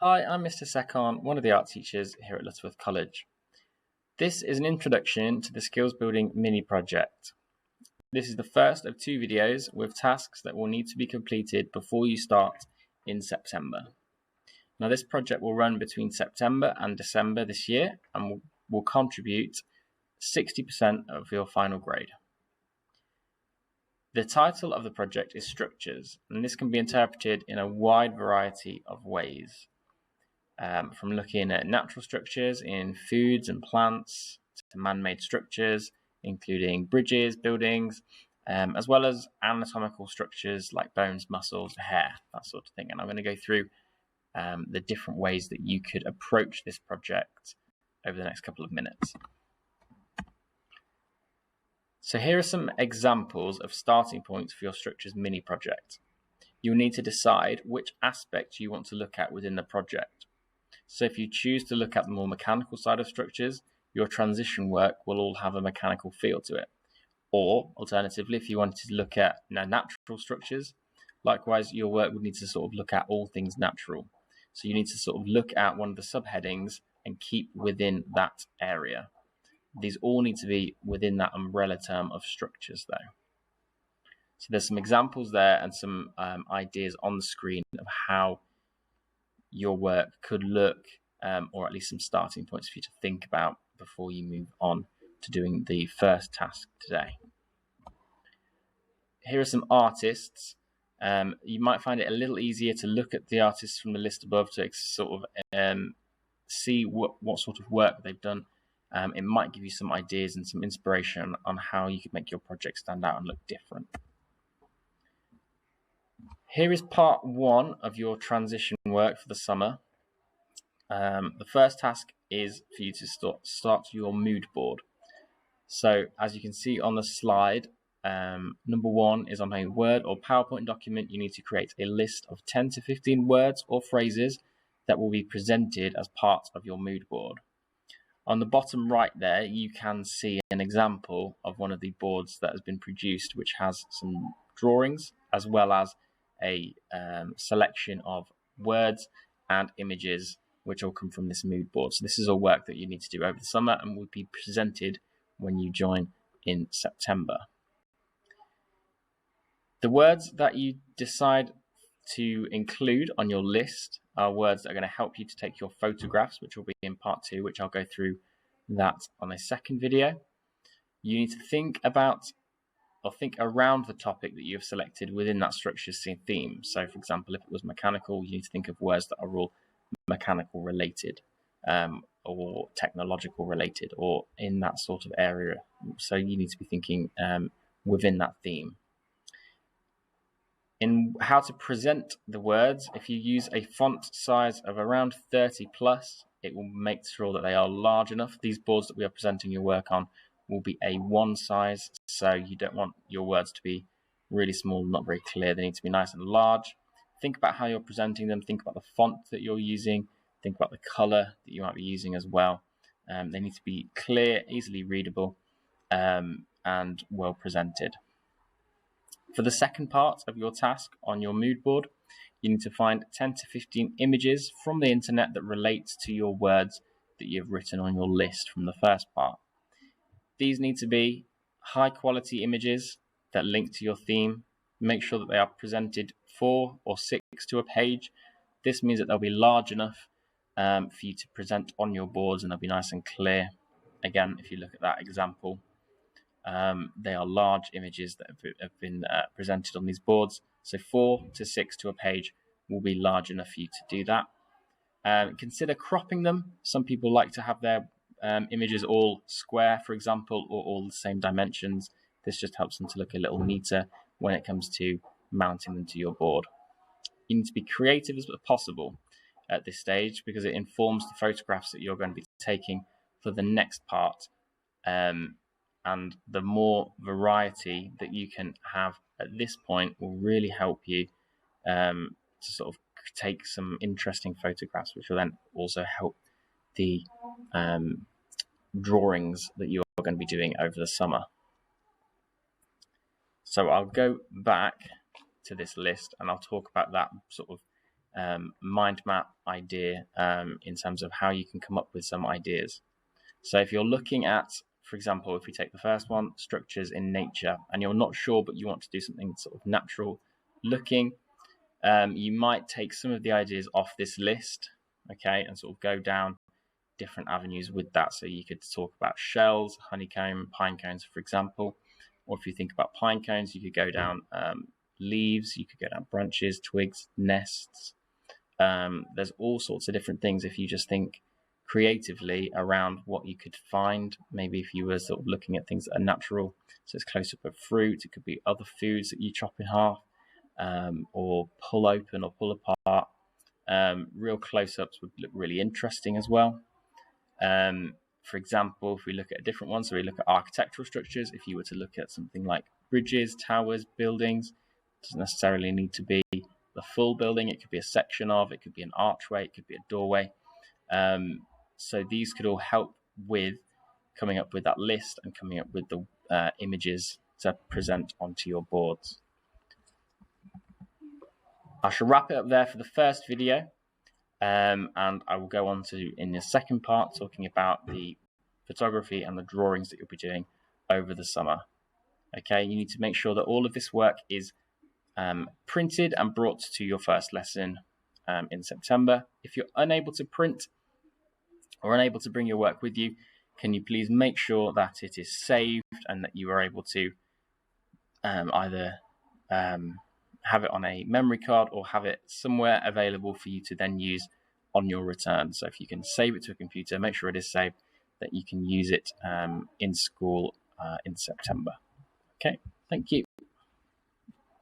Hi, I'm Mr. Sekon, one of the art teachers here at Lutterworth College. This is an introduction to the Skills Building mini project. This is the first of 2 videos with tasks that will need to be completed before you start in September. Now, this project will run between September and December this year and will contribute 60% of your final grade. The title of the project is Structures, and this can be interpreted in a wide variety of ways. From looking at natural structures in foods and plants to man-made structures, including bridges, buildings, as well as anatomical structures like bones, muscles, hair, that sort of thing. And I'm going to go through the different ways that you could approach this project over the next couple of minutes. So here are some examples of starting points for your Structures mini project. You'll need to decide which aspect you want to look at within the project. So if you choose to look at the more mechanical side of structures, your transition work will all have a mechanical feel to it. Or alternatively, if you wanted to look at natural structures, likewise, your work would need to sort of look at all things natural. So you need to sort of look at one of the subheadings and keep within that area. These all need to be within that umbrella term of structures though. So there's some examples there and some ideas on the screen of how your work could look, or at least some starting points for you to think about before you move on to doing the first task today. Here are some artists. You might find it a little easier to look at the artists from the list above to sort of see what sort of work they've done. It might give you some ideas and some inspiration on how you could make your project stand out and look different. Here is part 1 of your transition work for the summer. The first task is for you to start your mood board. So as you can see on the slide, number 1 is on a Word or PowerPoint document. You need to create a list of 10 to 15 words or phrases that will be presented as part of your mood board. On the bottom right there, you can see an example of one of the boards that has been produced, which has some drawings as well as a selection of words and images which all come from this mood board. So this is all work that you need to do over the summer and will be presented when you join in September. The words that you decide to include on your list are words that are going to help you to take your photographs, which will be in part 2, which I'll go through that on a second video. You need to think about or think around the topic that you've selected within that structure's theme. So for example, if it was mechanical, you need to think of words that are all mechanical related, or technological related, or in that sort of area. So you need to be thinking within that theme. In how to present the words, if you use a font size of around 30 plus, it will make sure that they are large enough. These boards that we are presenting your work on will be A1 size, so you don't want your words to be really small, not very clear. They need to be nice and large. Think about how you're presenting them. Think about the font that you're using. Think about the color that you might be using as well. They need to be clear, easily readable, and well presented. For the second part of your task on your mood board, you need to find 10 to 15 images from the internet that relate to your words that you've written on your list from the first part. These need to be high quality images that link to your theme. Make sure that they are presented 4 or 6 to a page. This means that they'll be large enough for you to present on your boards and they'll be nice and clear. Again, if you look at that example, they are large images that have been presented on these boards. So 4 to 6 to a page will be large enough for you to do that. Consider cropping them. Some people like to have their images all square, for example, or all the same dimensions. This just helps them to look a little neater when it comes to mounting them to your board. You need to be creative as possible at this stage because it informs the photographs that you're going to be taking for the next part. And the more variety that you can have at this point will really help you to sort of take some interesting photographs, which will then also help the drawings that you are going to be doing over the summer. So I'll go back to this list and I'll talk about that sort of mind map idea in terms of how you can come up with some ideas. So if you're looking at, for example, if we take the first one, structures in nature, and you're not sure but you want to do something sort of natural looking, you might take some of the ideas off this list, okay, and sort of go down different avenues with that. So you could talk about shells, honeycomb, pine cones, for example. Or if you think about pine cones, you could go down leaves, you could go down branches, twigs, nests. There's all sorts of different things if you just think creatively around what you could find. Maybe if you were sort of looking at things that are natural, so it's close up of fruit, it could be other foods that you chop in half, or pull open or pull apart. Real close-ups would look really interesting as well. For example, if we look at a different one, so we look at architectural structures, if you were to look at something like bridges, towers, buildings, it doesn't necessarily need to be the full building, it could be a section of, it could be an archway, it could be a doorway. So these could all help with coming up with that list and coming up with the images to present onto your boards. I shall wrap it up there for the first video. And I will go on to, in the second part, talking about the photography and the drawings that you'll be doing over the summer. Okay, you need to make sure that all of this work is printed and brought to your first lesson in September. If you're unable to print or unable to bring your work with you, can you please make sure that it is saved and that you are able to either have it on a memory card or have it somewhere available for you to then use on your return. So if you can save it to a computer, make sure it is saved, that you can use it in school in September. Okay, thank you.